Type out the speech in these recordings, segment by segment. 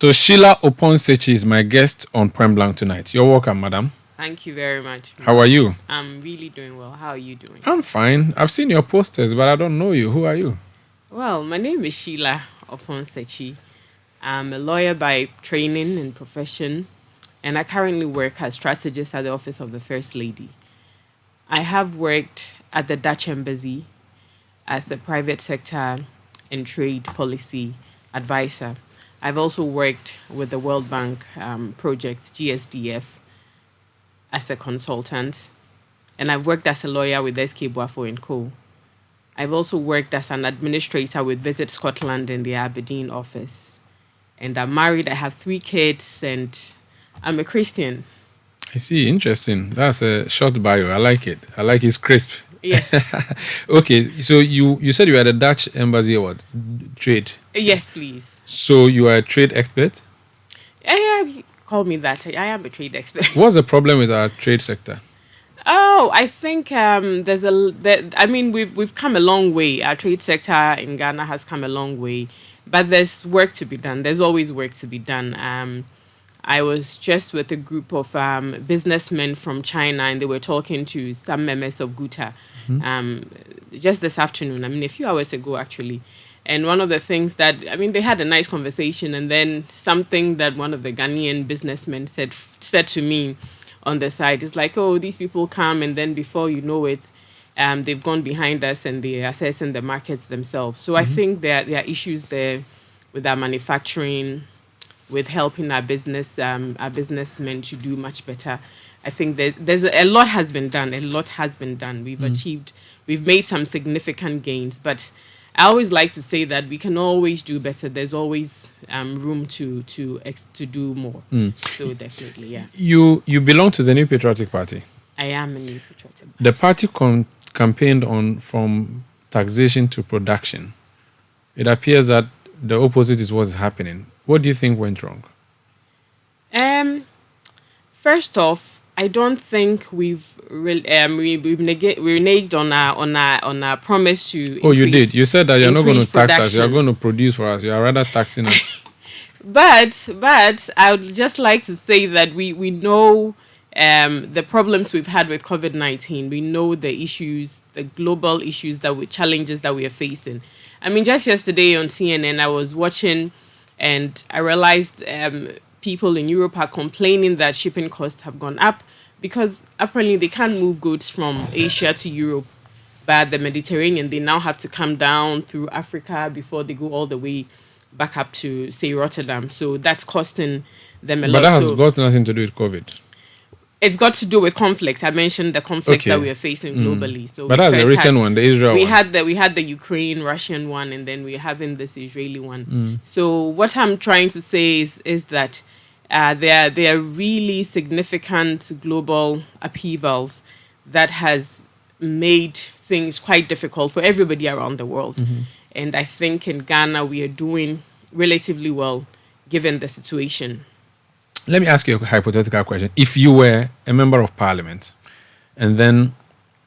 So Sheela Oppong Sakyi is my guest on Point Blank tonight. You're welcome, madam. Thank you very much. How are you? I'm really doing well. How are you doing? I'm fine. I've seen your posters, but I don't know you. Who are you? Well, my name is Sheela Oppong Sakyi. I'm a lawyer by training and profession, and I currently work as strategist at the Office of the First Lady. I have worked at the Dutch Embassy as a private sector and trade policy advisor. I've also worked with the World Bank project, GSDF, as a consultant, and I've worked as a lawyer with SK Boafo & Co. I've also worked as an administrator with Visit Scotland in the Aberdeen office. And I'm married, I have 3 kids, and I'm a Christian. I see. Interesting. That's a short bio. I like it. I like it's crisp. Yes. Okay, so you said you are at the Dutch Embassy, what? Trade? Yes, please. So you are a trade expert? Yeah, call me that. I am a trade expert. What's the problem with our trade sector? Oh, I think we've come a long way. Our trade sector in Ghana has come a long way, but there's work to be done. There's always work to be done. I was just with a group of businessmen from China, and they were talking to some members of Guta just this afternoon. A few hours ago, actually. And one of the things that, they had a nice conversation, and then something that one of the Ghanaian businessmen said to me on the side is like, oh, these people come, and then before you know it, they've gone behind us and they're assessing the markets themselves. So I think there are issues there with our manufacturing, with helping our businessmen to do much better. I think there's a lot has been done. A lot has been done. We've made some significant gains, but I always like to say that we can always do better. There's always room to do more. So definitely, yeah. You belong to the New Patriotic Party. I am a New Patriotic Party. The party campaigned on from taxation to production. It appears that the opposite is what's happening. What do you think went wrong? First off, I don't think we've reneged on our promise to. Oh, you did. You said that you're not going to tax us. You're production. going to produce for us. You are rather taxing us. But I would just like to say that we know the problems we've had with COVID-19. We know the issues, the global issues challenges that we are facing. Just yesterday on CNN, I was watching, and I realized people in Europe are complaining that shipping costs have gone up because apparently they can't move goods from Asia to Europe by the Mediterranean. They now have to come down through Africa before they go all the way back up to, say, Rotterdam. So that's costing them a lot. But that has got nothing to do with COVID. It's got to do with conflicts. I mentioned the conflicts that we are facing globally. So, but that's the recent one, the Israel one. We had the Ukraine-Russian one, and then we're having this Israeli one. So what I'm trying to say is that there are really significant global upheavals that has made things quite difficult for everybody around the world. And I think in Ghana we are doing relatively well given the situation. Let me ask you a hypothetical question. If you were a member of parliament and then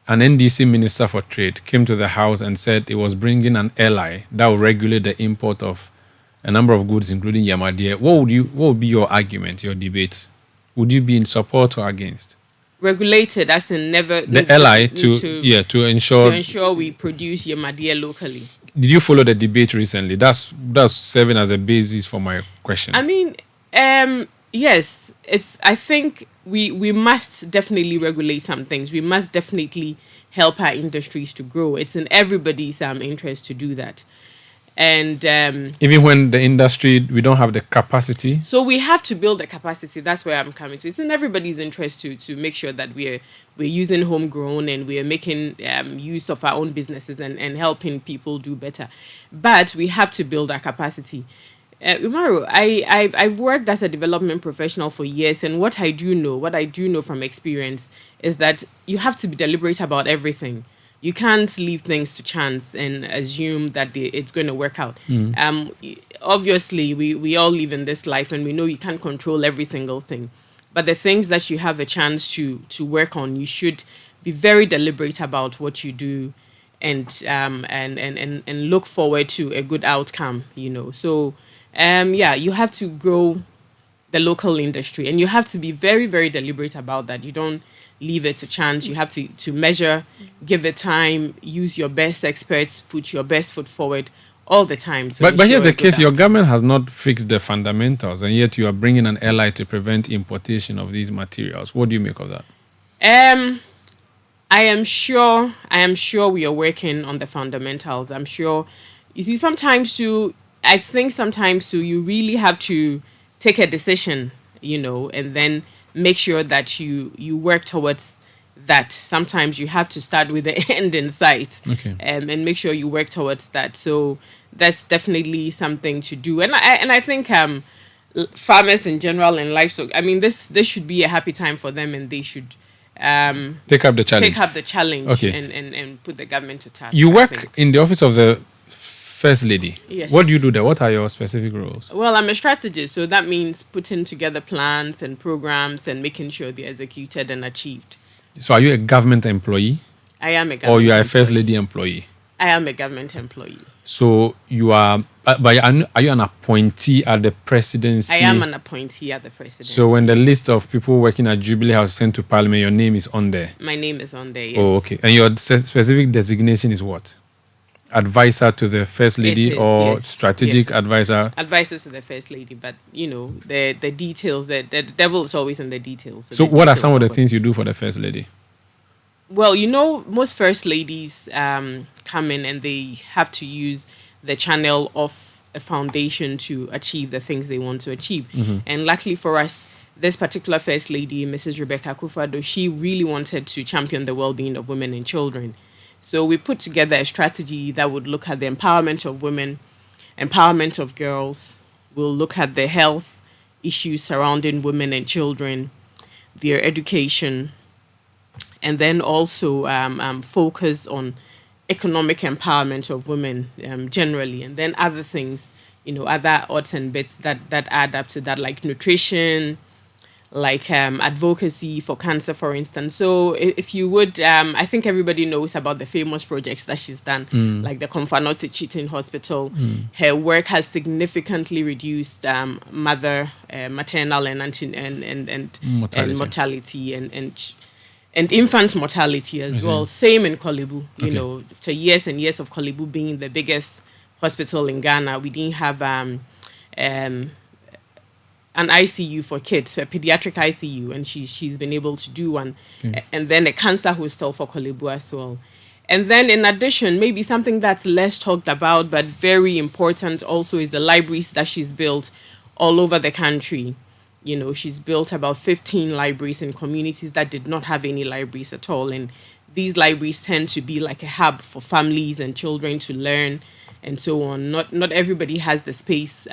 an NDC minister for trade came to the house and said it was bringing an ally that would regulate the import of a number of goods, including Yamadia, what would be your argument, your debate? Would you be in support or against? Regulated, as in never. The ally to ensure we produce Yamadia locally. Did you follow the debate recently? That's serving as a basis for my question. Yes, I think we must definitely regulate some things. We must definitely help our industries to grow. It's in everybody's interest to do that. And even when the industry, we don't have the capacity. So we have to build the capacity. That's where I'm coming to. It's in everybody's interest to make sure that we're using homegrown and we are making use of our own businesses and helping people do better. But we have to build our capacity. Umaru, I've worked as a development professional for years, and what I do know from experience is that you have to be deliberate about everything. You can't leave things to chance and assume that it's going to work out. Obviously, we all live in this life, and we know you can't control every single thing. But the things that you have a chance to work on, you should be very deliberate about what you do, and look forward to a good outcome. So Yeah, you have to grow the local industry, and you have to be very, very deliberate about that. You don't leave it to chance. You have to measure, give it time, use your best experts, put your best foot forward all the time. To But here's ensure the a good case: your outcome. government has not fixed the fundamentals, and yet you are bringing an ally to prevent importation of these materials. What do you make of that? Um, I am sure. I am sure we are working on the fundamentals. I'm sure. You see, sometimes too. I think sometimes too. You really have to take a decision, and then make sure that you work towards that. Sometimes you have to start with the end in sight, Okay. and make sure you work towards that. So that's definitely something to do. And I think farmers in general and livestock. I mean, this should be a happy time for them, and they should Take up the challenge. take up the challenge, Okay. and put the government to task. You I work think. in the office of the First Lady. Yes. What do you do there? What are your specific roles? Well, I'm a strategist, so that means putting together plans and programs and making sure they're executed and achieved. So are you a government employee I am a government or you are a First employee. Lady employee? I am a government employee. So you are, but are you an appointee at the presidency? I am an appointee at the presidency. So when the list of people working at Jubilee House is sent to Parliament, your name is on there. My name is on there. Yes. Oh, okay. And your specific designation is what? Advisor to the First Lady is, or yes, strategic yes. advisor? Advisors to the first lady, but the details. The devil is always in the details. So the what are details some of the what- things you do for the First Lady? Well, most first ladies come in and they have to use the channel of a foundation to achieve the things they want to achieve. And luckily for us, this particular first lady, Mrs. Rebecca Akufo-Addo, she really wanted to champion the well-being of women and children. So we put together a strategy that would look at the empowerment of women, empowerment of girls. We'll look at the health issues surrounding women and children, their education, and then also focus on economic empowerment of women generally, and then other things, other odds and bits that add up to that, like nutrition, like advocacy for cancer, for instance. So if you would, I think everybody knows about the famous projects that she's done, like the Komfanotsi Cheating Hospital. Her work has significantly reduced maternal and mortality and infant mortality as well. Same in Kolebu, after years and years of Kolebu being the biggest hospital in Ghana, we didn't have an ICU for kids, a pediatric ICU, and she's been able to do one. And then a cancer hostel for Kolebu as well. And then in addition, maybe something that's less talked about but very important also is the libraries that she's built all over the country. She's built about 15 libraries in communities that did not have any libraries at all. And these libraries tend to be like a hub for families and children to learn and so on. Not everybody has the space,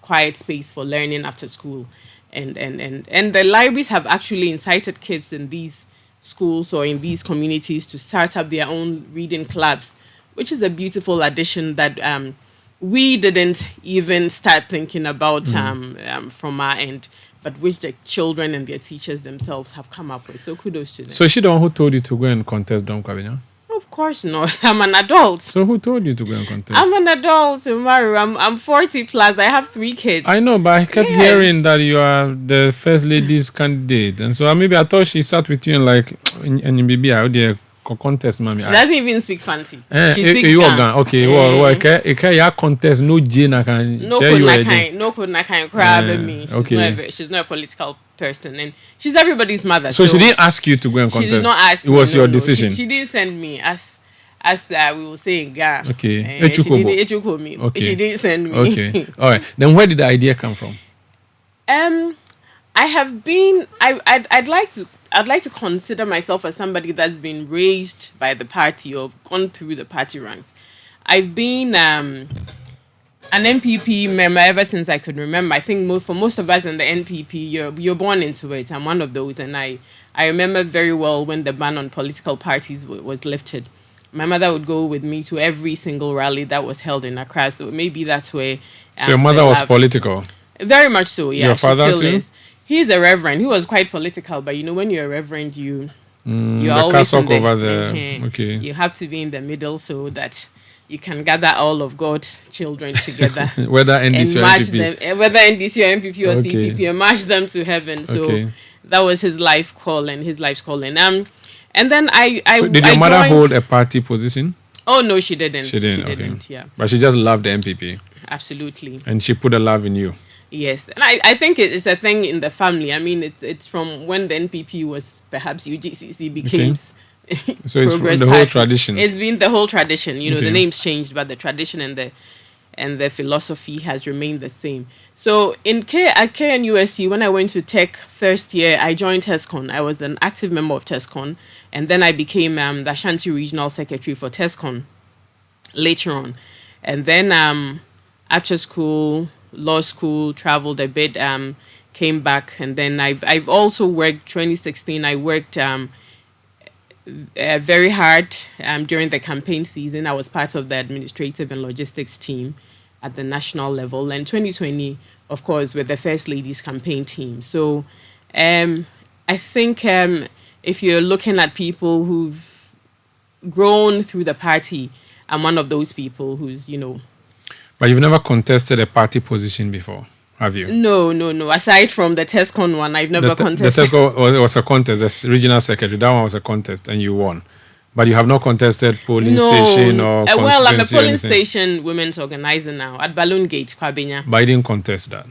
quiet space for learning after school. And the libraries have actually incited kids in these schools or in these communities to start up their own reading clubs, which is a beautiful addition that we didn't even start thinking about from our end, but which the children and their teachers themselves have come up with. So kudos to them. So is she the one who told you to go and contest Dome-Kwabenya? Of course not. I'm an adult. So who told you to go and contest? I'm an adult, Maru. I'm 40 plus. I have 3 kids. I know, but I kept hearing that you are the First Lady's candidate. And so maybe I thought she sat with you and like, and maybe I would contest, mommy. She doesn't even speak fancy. She You speaks you Ghana. organ. Okay, well, okay, ya contest no Jane can No chair you could again. no could not kind crab me. okay. She's not a political person, and she's everybody's mother. So she didn't ask you to go and She contest. did not ask. It was me, your no. decision. She didn't send me as we will say in Ghana. Okay. She Echukobo. didn't echuko me. Okay. She didn't send me. Okay. All right. Then where did the idea come from? I have been. I'd like to consider myself as somebody that's been raised by the party or gone through the party ranks. I've been an NPP member ever since I could remember. I think for most of us in the NPP, you're born into it. I'm one of those, and I remember very well when the ban on political parties was lifted. My mother would go with me to every single rally that was held in Accra. So maybe that's where. So your mother was political. Very much so. Yeah, Your father she still too? is. He's a reverend. He was quite political, but when you're a reverend, you're The always cassock in the, over there. Okay. You have to be in the middle so that you can gather all of God's children together Whether NDC and or march NPP. them, whether NDC or NPP or Okay. CPP, and march them to heaven. So Okay. that was his life's calling. And then So did your I mother joined, hold a party position? Oh no, she didn't. She didn't. Okay. Yeah, But she just loved the NPP. absolutely. And she put a love in you. Yes, and I think it's a thing in the family. I mean, it's from when the NPP was perhaps UGCC became. So it's from Progress the whole Party. tradition. It's been the whole tradition. You know, Okay. the name's changed, but the tradition and the philosophy has remained the same. So at KNUST, when I went to Tech first year, I joined TESCON. I was an active member of TESCON, and then I became the Ashanti Regional Secretary for TESCON later on. And then after school, law school, traveled a bit, came back, and then I've also worked. 2016, I worked very hard during the campaign season. I was part of the administrative and logistics team at the national level, and 2020, of course, with the First Lady's campaign team. So I think if you're looking at people who've grown through the party, I'm one of those people who's, But you've never contested a party position before, have you? No. Aside from the TESCON one, I've never contested. The TESCO was a contest. The regional secretary, that one was a contest, and you won. But you have not contested polling station or well, I'm a constituency or polling anything. station women's organizer now at Balloon Gate, Kwabenya. But you didn't contest that.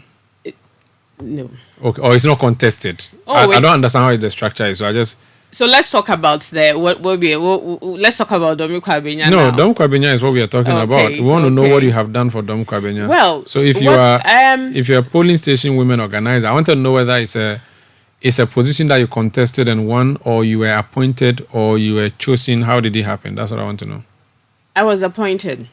No. Okay, or it's not contested. Oh, I it's- don't understand how the structure is. So I just So let's talk about let's talk about Dome-Kwabenya no. now. Dome-Kwabenya is what we are talking Okay, about. We want to know okay. what you have done for Dome-Kwabenya. Well, so if you what, are if you're a polling station women organizer, I want to know whether it's a position that you contested and won, or you were appointed, or you were chosen. How did it happen? That's what I want to know. I was appointed.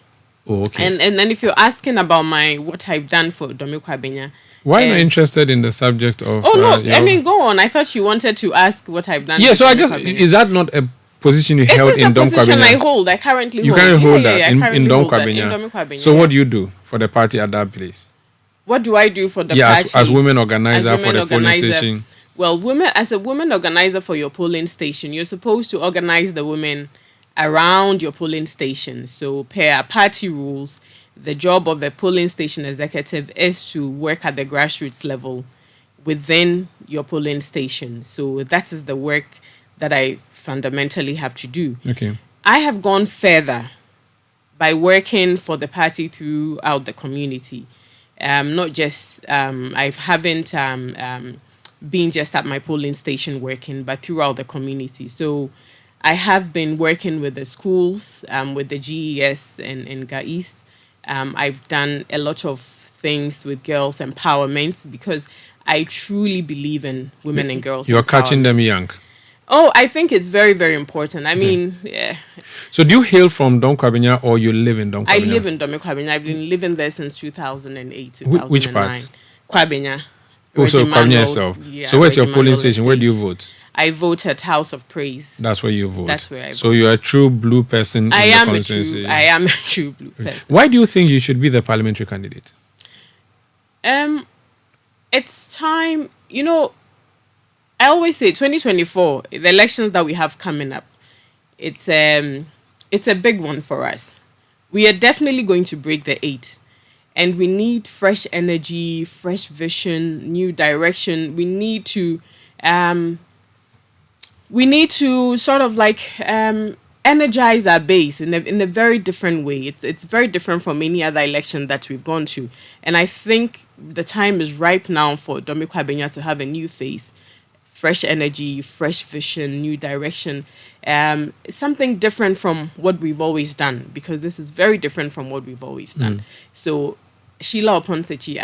Oh, okay. And then if you're asking about what I've done for Dome-Kwabenya. Why am I interested in the subject of? Oh no, I mean go on. I thought you wanted to ask what I've done. Yeah, for so I just Dome-Kwabenya. is that not a position you held It is in a position I Dome-Kwabenya? hold. I currently You hold. can't hold Yeah, that I in currently hold that in Dome-Kwabenya. Dome-Kwabenya, So yeah. what do you do for the party at that place? What do I do for the Yeah, party? as women organizer As for women the polling organizer. station. Well, as a women organizer for your polling station, you're supposed to organize the women around your polling station. So per party rules, the job of a polling station executive is to work at the grassroots level within your polling station. So that is the work that I fundamentally have to do. Okay. I have gone further by working for the party throughout the community. Not just, I haven't been just at my polling station working, but throughout the community. So I have been working with the schools, with the GES and GAIS. I've done a lot of things with girls' empowerment because I truly believe in women and girls. You're catching them empowerment. young. Oh, I think it's very, very important. I mean, yeah, So do you hail from Dome-Kwabenya or you live in Dome-Kwabenya? I live in Dome-Kwabenya. I've been living there since 2008, 2009. Which part? Kwabenya. Also, Reggie Kwabenya Manuel, itself. yeah, So where's your Reggie polling Manuel station? Where do you Estate. vote? I vote at House of Praise. That's where you vote. That's where I So vote. you're a true blue person I in the am a constituency. true blue person. Why do you think you should be the parliamentary candidate? It's time, I always say 2024, the elections that we have coming up, it's a big one for us. We are definitely going to break the 8. And we need fresh energy, fresh vision, new direction. We need to sort of like energize our base in a very different way. It's very different from any other election that we've gone to. And I think the time is ripe now for Dome-Kwabenya to have a new face, fresh energy, fresh vision, new direction, something different from what we've always done, because this is very different from what we've always done. So Sheela Oppong Sakyi,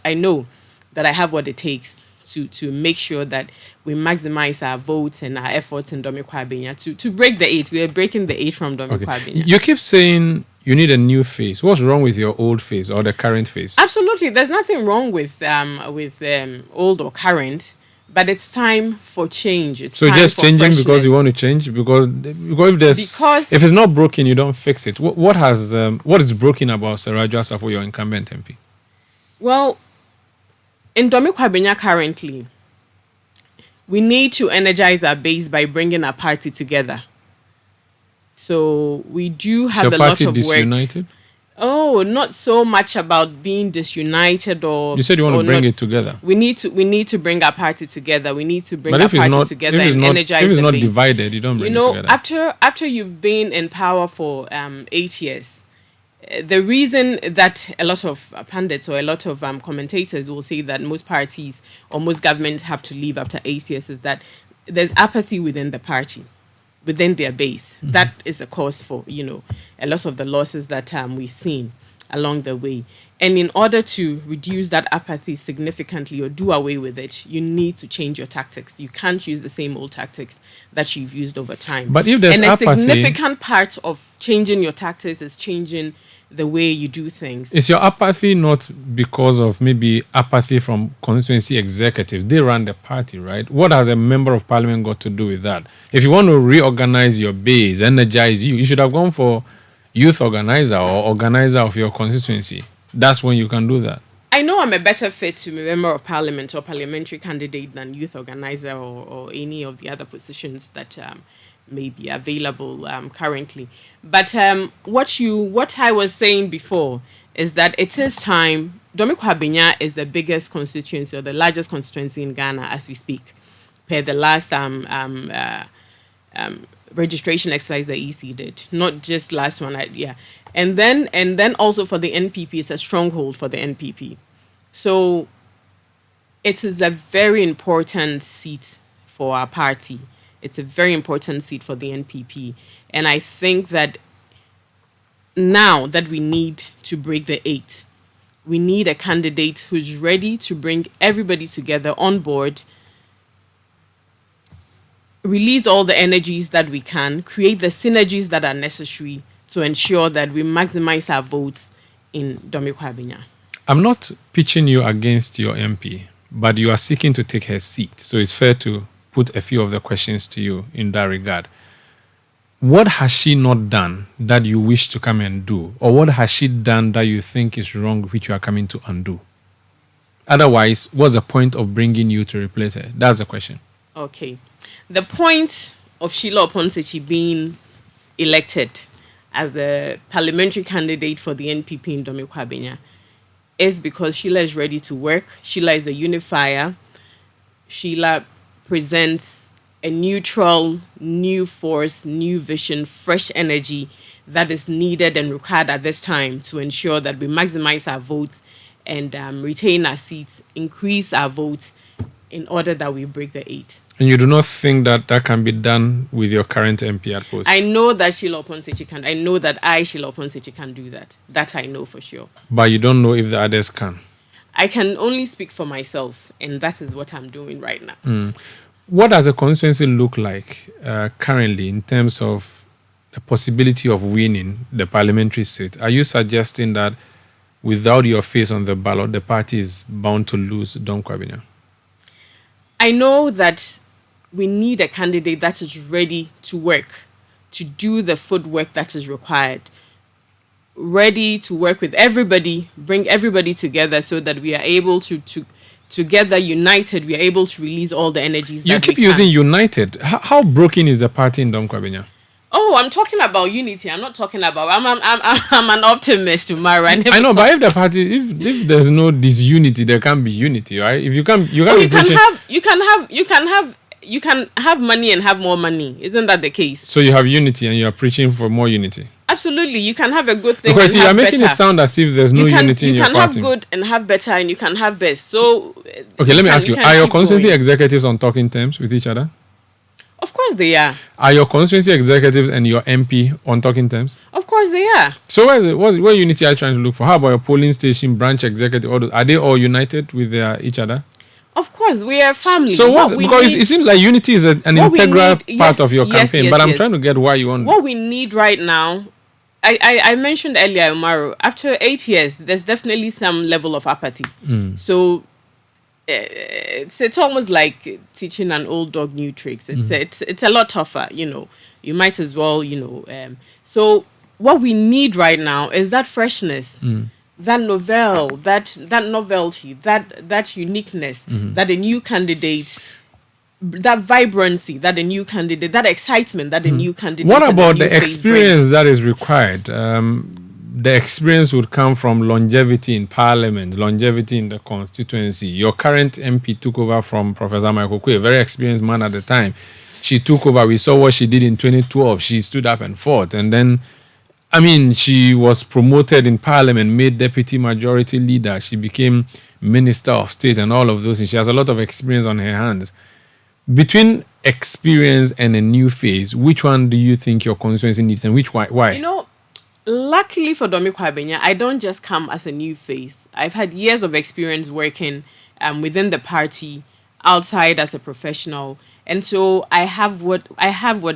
I know that I have what it takes to make sure that we maximize our votes and our efforts in Dome-Kwabenya to break the 8. We are breaking the 8 from Dome-Kwabenya. You keep saying you need a new face. What's wrong with your old face or the current face? Absolutely, there's nothing wrong with old or current, but it's time for change. It's So time just for changing because freshness. you want to change because if it's not broken, you don't fix it. What is broken about Sarajo Asafo, your incumbent MP? Well, in Dome-Kwabenya currently, we need to energize our base by bringing our party together. So we do Is have your a lot party of work. disunited? Oh, not so much about being disunited or You said you want or to bring not. it together. We need to bring our party together. We need to bring But our if it's party not, together if it's and not, energize if it's the not base. divided, you don't You bring it know, together. after you've been in power for 8 years, the reason that a lot of pundits or a lot of commentators will say that most parties or most governments have to leave after 8 years is that there's apathy within the party, within their base. That is a cause for a lot of the losses that we've seen along the way. And in order to reduce that apathy significantly or do away with it, you need to change your tactics. You can't use the same old tactics that you've used over time. But if there's and apathy, a significant part of changing your tactics is changing the way you do things. is your apathy not because of maybe apathy from constituency executives? They run the party, right? What has a member of parliament got to do with that? If you want to reorganize your base, energize you should have gone for youth organizer or organizer of your constituency. That's when you can do that. I know I'm a better fit to be a member of parliament or parliamentary candidate than youth organizer or any of the other positions that may be available currently. But what I was saying before is that it is time. Dome-Kwabenya is the biggest constituency or the largest constituency in Ghana as we speak, per the last registration exercise the EC did. Not just last one, yeah. And then also for the NPP, it's a stronghold for the NPP. So it is a very important seat for our party. It's a very important seat for the NPP. And I think that now that we need to break the 8, we need a candidate who's ready to bring everybody together on board, release all the energies that we can, create the synergies that are necessary to ensure that we maximize our votes in Dome-Kwabenya. I'm not pitching you against your MP, but you are seeking to take her seat. So it's fair to put a few of the questions to you in that regard. What has she not done that you wish to come and do? Or what has she done that you think is wrong, which you are coming to undo? Otherwise, what's the point of bringing you to replace her? That's the question. Okay. The point of Sheela Oppong Sakyi being elected as the parliamentary candidate for the NPP in Dome-Kwabenya is because Sheila is ready to work. Sheila is a unifier. Sheila presents a neutral, new force, new vision, fresh energy that is needed and required at this time to ensure that we maximize our votes and retain our seats, increase our votes in order that we break the 8. And you do not think that that can be done with your current MP at post? I know that Sheela Oppong Sakyi can. I know that Sheela Oppong Sakyi can do that. That I know for sure. But you don't know if the others can? I can only speak for myself, and that is what I'm doing right now. What does a constituency look like currently in terms of the possibility of winning the parliamentary seat? Are you suggesting that without your face on the ballot, the party is bound to lose Dome-Kwabenya? I know that we need a candidate that is ready to work, to do the footwork that is required, ready to work with everybody, bring everybody together so that we are able to together, united, we are able to release all the energies that we can. You keep using united. How broken is the party in Dome-Kwabenya? Oh, I'm talking about unity. I'm not talking about. I'm an optimist, Umara. I know, but if the party, if there's no disunity, there can't be unity, right? If you can't be preaching. You can have money and have more money. Isn't that the case? So you have unity and you are preaching for more unity. Absolutely, you can have a good thing. Because and you are have making better. it sound as if there's no unity in your party. You can have good and have better, and you can have best. So okay, let me ask you: are your constituency executives on talking terms with each other? Of course they are. Are your constituency executives and your MP on talking terms? Of course they are. So what unity are you trying to look for? How about your polling station, branch executive? Are they all united with each other? Of course, we are family. So it seems like unity is an integral part of your campaign. But I'm trying to get why you want. What we need right now, I mentioned earlier, Umaru, after 8 years, there's definitely some level of apathy. So it's almost like teaching an old dog new tricks. It's a lot tougher, You might as well, So what we need right now is that freshness, that novelty, that uniqueness that a new candidate that vibrancy that a new candidate, that excitement that a new candidate. What and a about new the face experience brings. that is required? The experience would come from longevity in parliament, longevity in the constituency. Your current MP took over from Professor Michael Kwe, a very experienced man at the time. She took over. We saw what she did in 2012. She stood up and fought. And then, I mean, she was promoted in parliament, made deputy majority leader. She became minister of state and all of those things. She has a lot of experience on her hands. Between experience and a new phase, which one do you think your constituency needs and which why? You know, luckily for Dome-Kwabenya, I don't just come as a new face. I've had years of experience working within the party, outside as a professional, and so I have what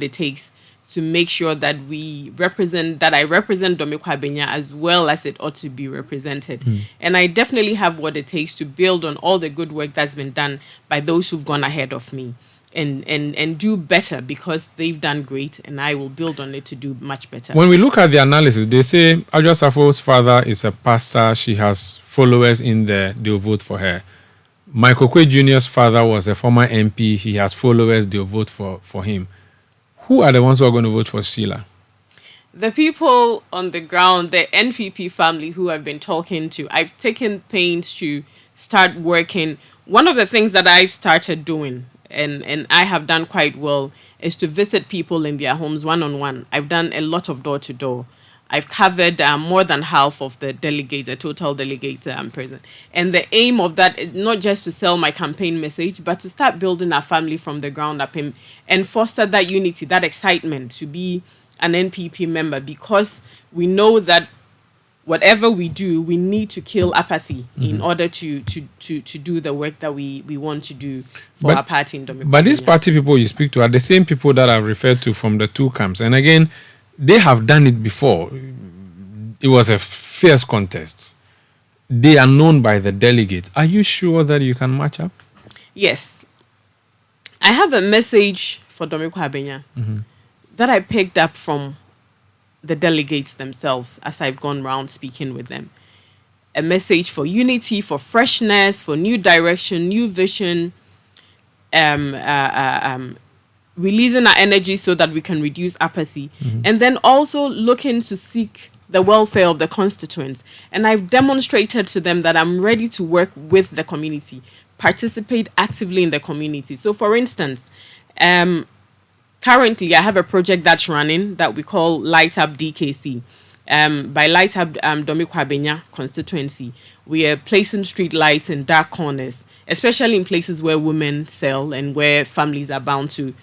it takes to make sure that I represent Dome-Kwabenya as well as it ought to be represented. And I definitely have what it takes to build on all the good work that's been done by those who've gone ahead of me. And do better because they've done great, and I will build on it to do much better. When we look at the analysis, they say Adwoa Safo's father is a pastor. She has followers in there. They'll vote for her. Michael Kwe Jr.'s father was a former MP. He has followers. They'll vote for him. Who are the ones who are going to vote for Sheila? The people on the ground, the NPP family who I've been talking to, I've taken pains to start working. One of the things that I've started doing, and I have done quite well, is to visit people in their homes one-on-one. I've done a lot of door-to-door. I've covered more than half of the delegates, the total delegates present. And the aim of that is not just to sell my campaign message, but to start building our family from the ground up and foster that unity, that excitement to be an NPP member, because we know that whatever we do, we need to kill apathy in order to do the work that we want to do for our party in Dome-Kwabenya. But these party people you speak to are the same people that I've referred to from the two camps. And again, they have done it before. It was a fierce contest. They are known by the delegates. Are you sure that you can match up? Yes. I have a message for Dome-Kwabenya that I picked up from the delegates themselves as I've gone around speaking with them. A message for unity, for freshness, for new direction, new vision, releasing our energy so that we can reduce apathy, and then also looking to seek the welfare of the constituents. And I've demonstrated to them that I'm ready to work with the community, participate actively in the community. So, for instance, currently, I have a project that's running that we call Light Up DKC. By Light Up Dome-Kwabenya constituency, we are placing street lights in dark corners, especially in places where women sell and where families are bound to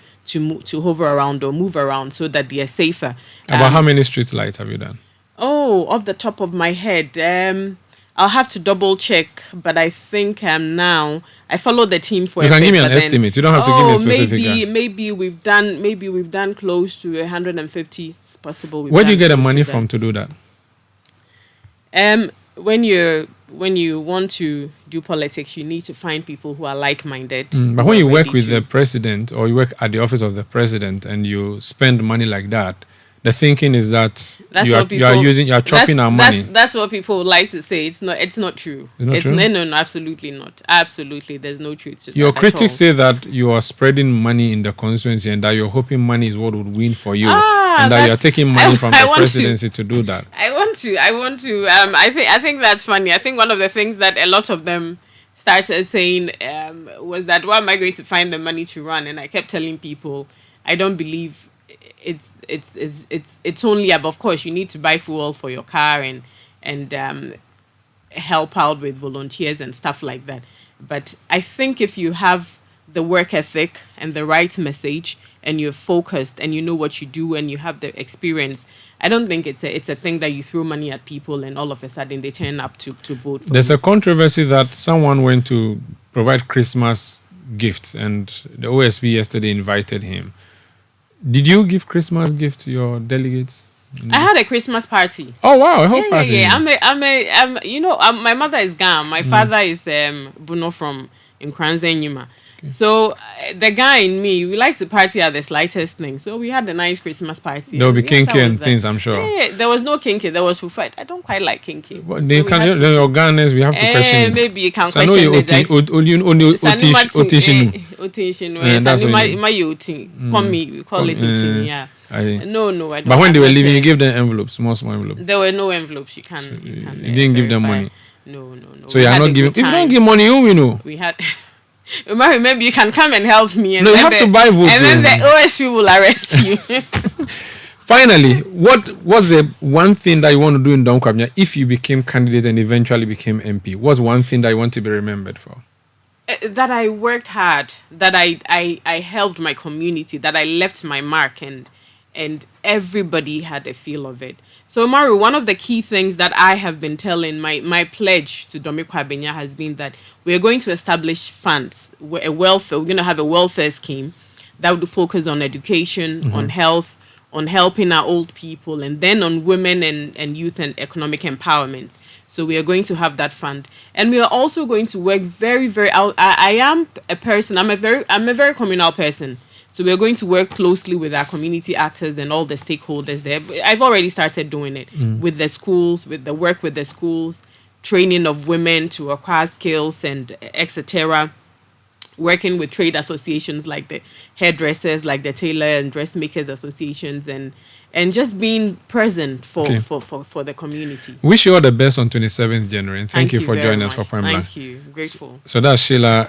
hover around or move around so that they are safer. About how many street lights have you done? Oh, off the top of my head, I'll have to double check, but I think now I follow the team for. You can give me an estimate. You don't have to give me a specific. Maybe we've done close to 150 possible. Where do you get the money from to do that? When you want to do politics, you need to find people who are like-minded. But when you work with the president or you work at the office of the president and you spend money like that, the thinking is that you are chopping our money. That's what people would like to say. It's not true. It's not true? No, absolutely not. Absolutely, there's no truth to that. Your critics say that you are spreading money in the constituency and that you're hoping money is what would win for you, and that you're taking money from the presidency to do that. I want to. I think that's funny. I think one of the things that a lot of them started saying was that, where am I going to find the money to run? And I kept telling people, I don't believe it's only above. Of course, you need to buy fuel for your car and help out with volunteers and stuff like that. But I think if you have the work ethic and the right message and you're focused and you know what you do and you have the experience, I don't think it's a thing that you throw money at people and all of a sudden they turn up to vote for. There's a controversy that someone went to provide Christmas gifts and the OSB yesterday invited him. Did you give Christmas gifts to your delegates? I had a Christmas party. Oh wow, a whole party. Yeah. My mother is Gam. My father is Buno from Nkranzenyuma. So the guy and me, we like to party at the slightest thing. So we had a nice Christmas party. There will be Yes, kinky that was and that. things, I'm sure. Yeah, there was no kinky. There was fufa. I don't quite like kinky. But they So we can, had- your Ghana's, we have to question it. maybe you can So I question know you otish. Otinshinu. That's what you- My otin. Call me. We call it otin. Yeah. No, I don't. But when they were I'm not leaving, you a- gave them envelopes, small envelopes. There were no envelopes. You You didn't give them verify. money. No. So We you are had not a giving. good If you don't time. give money, you will know. We had. Maybe you can come and help me. And No, you then have to buy votes, And then though. the OSP will arrest you. Finally, what's the one thing that you want to do in Dome-Kwabenya if you became candidate and eventually became MP? What's one thing that you want to be remembered for? That I worked hard, that I helped my community, that I left my mark, and everybody had a feel of it. So Maru, one of the key things that I have been telling, my pledge to Dome-Kwabenya has been that we're going to establish funds, we're going to have a welfare scheme that would focus on education, on health, on helping our old people, and then on women and youth and economic empowerment. So we are going to have that fund, and we are also going to work very, very. I am a person. I'm a very communal person. So we are going to work closely with our community actors and all the stakeholders there. I've already started doing it with the schools, with the work with the schools, training of women to acquire skills and etc. Working with trade associations like the hairdressers, like the tailor and dressmakers associations, and just being present for the community. Wish you all the best on 27th January. And thank you for very joining us much. for Point Blank. Thank you. Grateful. So that's Sheila